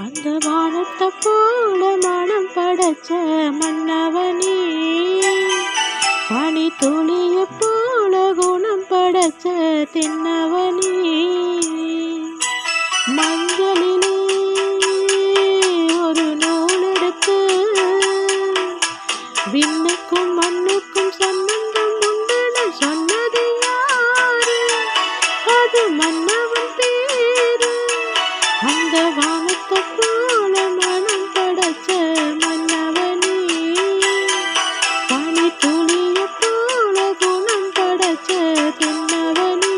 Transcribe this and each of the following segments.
அந்த வானத்தை போல மனம் படைச்ச மன்னவனே, பனி துளிய போல குணம் படைச்ச தின்னவனே, மஞ்சளிலே ஒரு நூல் எடுத்து விண்ணுக்கும் மண்ணுக்கும் சம்பந்தம் உண்டுன்னு சொன்னது யாரு? அது மன்னவன் பேரு. அந்த வானத்தை போல மனம் படைச்ச மன்னவனே, பனி துளிய போல குணம் படைச்ச தின்னவனே.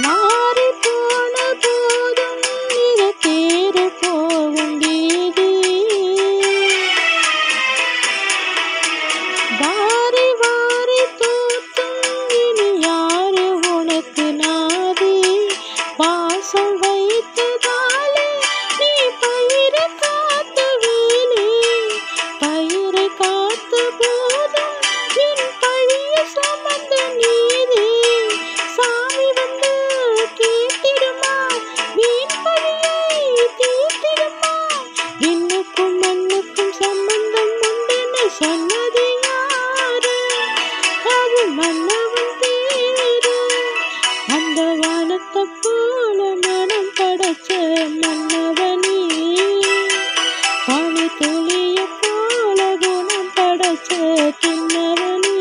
மாறி போன போதும் இத தேர போகும் வீதி, வாரி வாரி தூத்தும் இனி யாரு உனக்கு நாதி? பாசம் வைத்ததாலே நீ பயிரை காத்த வீணே, பயிரை காத்த போதும் என் பழிய சுமந்த நீதி. சாமி வந்து கேட்டிடுமா, வீண் பழியை தீர்த்திடுமா? விண்ணுக்கும் மண்ணுக்கும் சம்பந்தம் உண்டுன்னு சொன்னது யாரு? அது மன்னவன் பேரு. அந்த வானத்தை போல மனம் படைச்ச மன்னவனே, பனி துளிய போல குணம் படைச்ச தின்னவனே.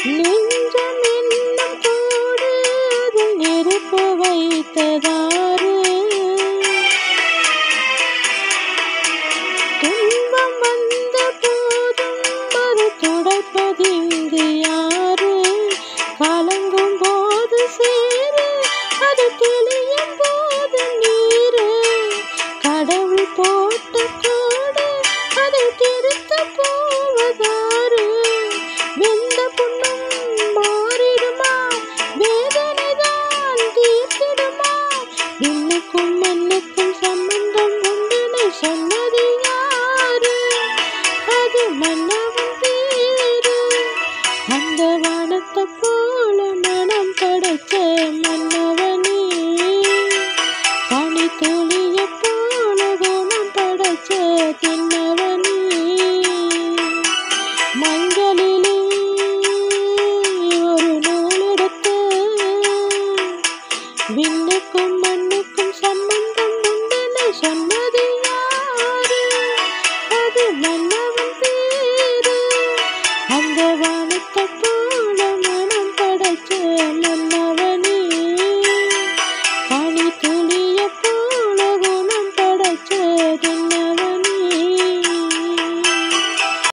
நெஞ்சம் என்னும் கூடு அதில் நெருப்பு வைத்ததாரு? துன்பம் வந்த போதும் அது துடைப்பதிங்கு யாரு? கலங்கும் போது சேரு, அது தெளியும் போது நீரு. கடவுள் போட்ட கோடு அதை திருத்த போவதாரு? வெந்த புண்ணும் மாறிடுமா, வேதனைதான் தீர்த்திடுமா? விண்ணுக்கும் மண்ணுக்கும் சம்பந்தம் உண்டுன்னு சொன்னது யாரு? அது மன்னவன் பேரு. அந்த வானத்தை போல மனம் படைச்ச மன்னவனே, பனி துளிய போல குணம் படைச்ச தின்னவனே, மஞ்சளிலே ஒரு நூல் எடுத்து விண்ணுக்கும் மண்ணுக்கும் சம்பந்தம் உண்டுன்னு சொன்னது யாரு? அது மன்னவன் பேரு. அந்த வானத்தை